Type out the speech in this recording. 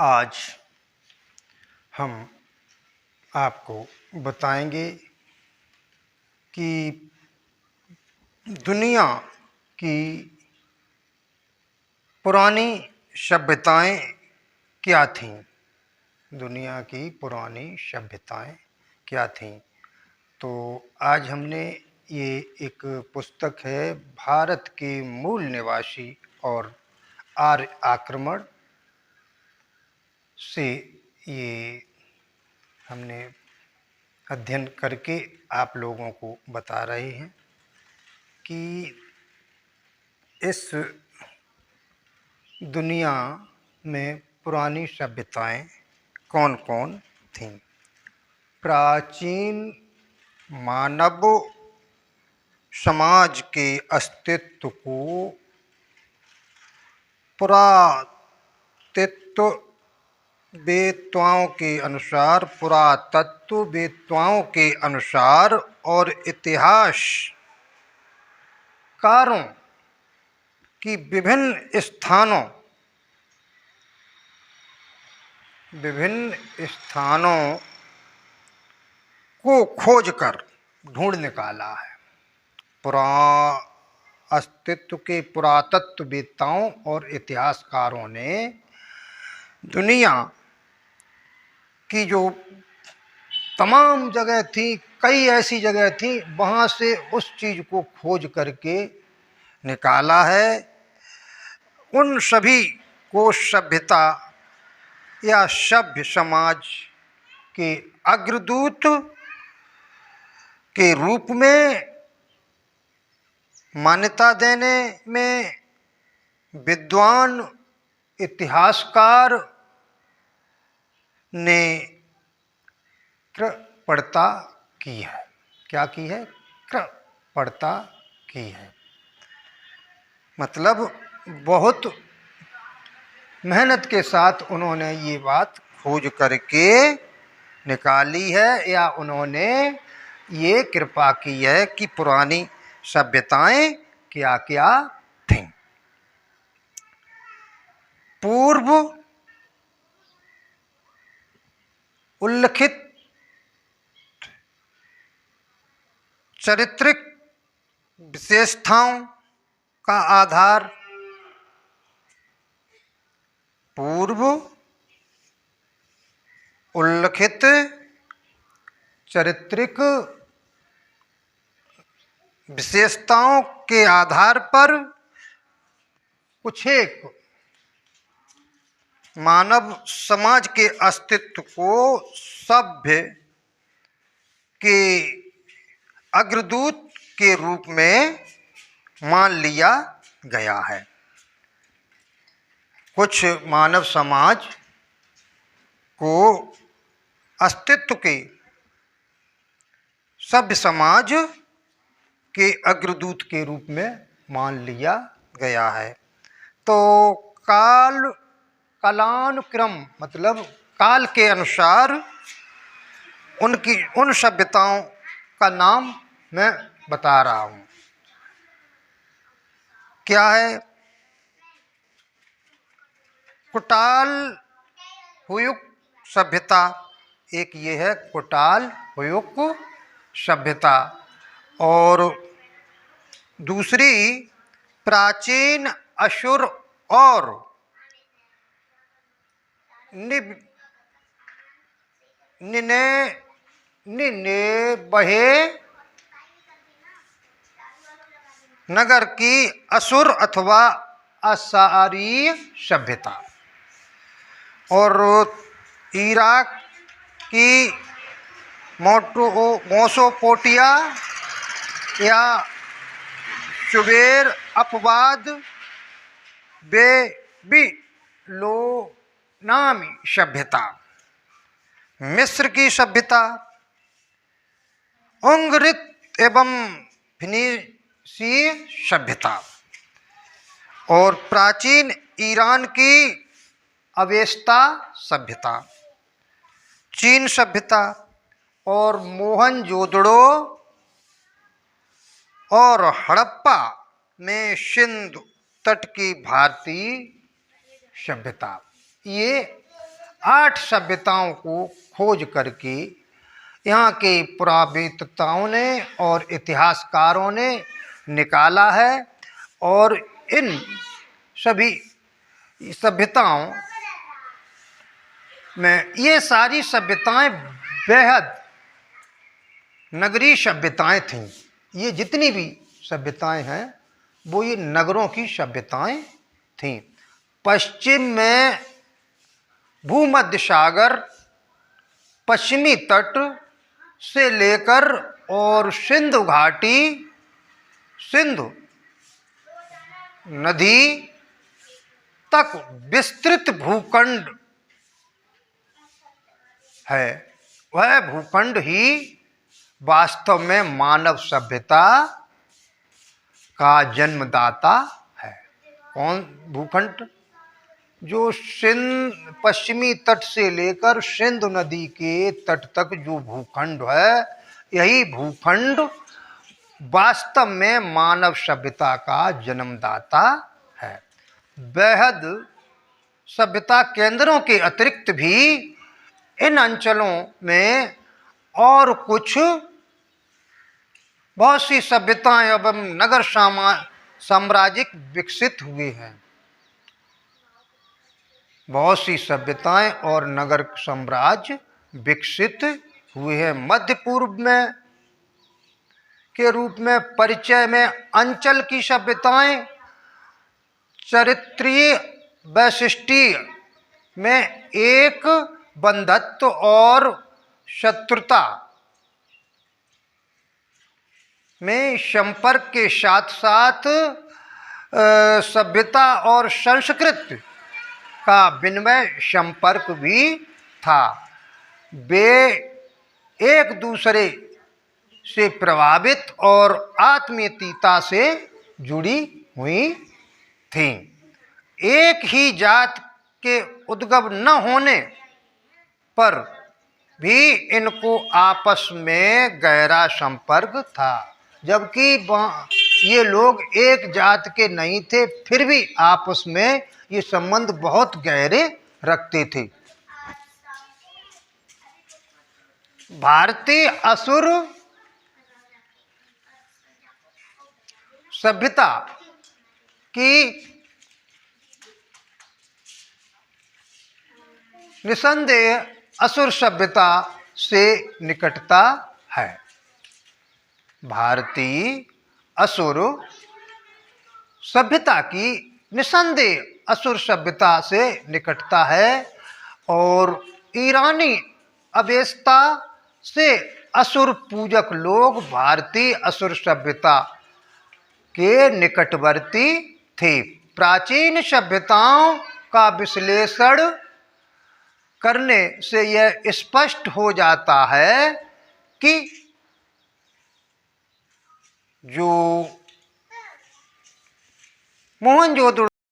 आज हम आपको बताएंगे कि दुनिया की पुरानी सभ्यताएं क्या थीं। दुनिया की पुरानी सभ्यताएं क्या थीं। तो आज हमने ये एक पुस्तक है, भारत के मूल निवासी और आर्य आक्रमण से ये हमने अध्ययन करके आप लोगों को बता रहे हैं कि इस दुनिया में पुरानी सभ्यताएं कौन कौन थीं। प्राचीन मानव समाज के अस्तित्व को पुरातत्ववेत्ताओं के अनुसार और इतिहासकारों की विभिन्न स्थानों को खोजकर ढूंढ निकाला है। पुरातत्ववेत्ताओं और इतिहासकारों ने दुनिया की जो तमाम जगह थी, कई ऐसी जगह थी, वहाँ से उस चीज़ को खोज करके निकाला है। उन सभी को सभ्यता या सभ्य समाज के अग्रदूत के रूप में मान्यता देने में विद्वान इतिहासकार ने कृपणता की है। क्या की है? कृपणता की है। मतलब बहुत मेहनत के साथ उन्होंने ये बात खोज करके निकाली है, या उन्होंने ये कृपा की है कि पुरानी सभ्यताएं क्या क्या थीं। पूर्व उल्लिखित चारित्रिक विशेषताओं का आधार पूर्व उल्लिखित चारित्रिक विशेषताओं के आधार पर कुछ एक मानव समाज के अस्तित्व को सभ्य के अग्रदूत के रूप में मान लिया गया है। कुछ मानव समाज को अस्तित्व के सभ्य समाज के अग्रदूत के रूप में मान लिया गया है। तो कालानुक्रम मतलब काल के अनुसार उन सभ्यताओं का नाम मैं बता रहा हूँ। क्या है? कुटाल हुयुक सभ्यता, एक ये है कुटाल हुयुक सभ्यता, और दूसरी प्राचीन असुर और निनेबहे नगर की असुर अथवा असारीय सभ्यता, और इराक की मोसोपोटामिया या शुमेर अपवाद बेबीलोनामी सभ्यता, मिस्र की सभ्यता, उंग्रित एवं फिनीशीय सभ्यता, और प्राचीन ईरान की अवेस्ता सभ्यता, चीन सभ्यता, और मोहनजोदड़ो और हड़प्पा में सिंधु तट की भारतीय सभ्यता। ये 8 सभ्यताओं को खोज करके यहाँ के पुरातत्ववेत्ताओं ने और इतिहासकारों ने निकाला है। और इन सभी सभ्यताओं में ये सारी सभ्यताएं बेहद नगरीय सभ्यताएं थीं। ये जितनी भी सभ्यताएं हैं वो ये नगरों की सभ्यताएं थीं। पश्चिम में भूमध्य सागर पश्चिमी तट से लेकर और सिंधु घाटी, सिंधु नदी तक विस्तृत भूखंड है। वह भूखंड ही वास्तव में मानव सभ्यता का जन्मदाता है। कौन भूखंड? जो पश्चिमी तट से लेकर सिंधु नदी के तट तक जो भूखंड है, यही भूखंड वास्तव में मानव सभ्यता का जन्मदाता है। बेहद सभ्यता केंद्रों के अतिरिक्त भी इन अंचलों में और कुछ बहुत सी सभ्यताएं एवं नगर साम्राज्य विकसित हुए हैं। बहुत सी सभ्यताएं और नगर साम्राज्य विकसित हुए हैं। मध्य पूर्व में के रूप में परिचय में अंचल की सभ्यताएं चारित्र्य वैशिष्ट्य में एक बंधुत्व और शत्रुता में संपर्क के साथ साथ सभ्यता और संस्कृति का विनिमय संपर्क भी था। वे एक दूसरे से प्रभावित और आत्मीयता से जुड़ी हुई थीं। एक ही जात के उद्भव न होने पर भी इनको आपस में गहरा संपर्क था। जबकि ये लोग एक जात के नहीं थे, फिर भी आपस में ये संबंध बहुत गहरे रखते थे। भारतीय असुर सभ्यता की निसंदेह असुर सभ्यता से निकटता है। भारतीय असुर सभ्यता की निसंदेह असुर सभ्यता से निकटता है और ईरानी अवेस्ता से असुर पूजक लोग भारतीय असुर सभ्यता के निकटवर्ती थे। प्राचीन सभ्यताओं का विश्लेषण करने से यह स्पष्ट हो जाता है कि जो मोहनजोदड़ो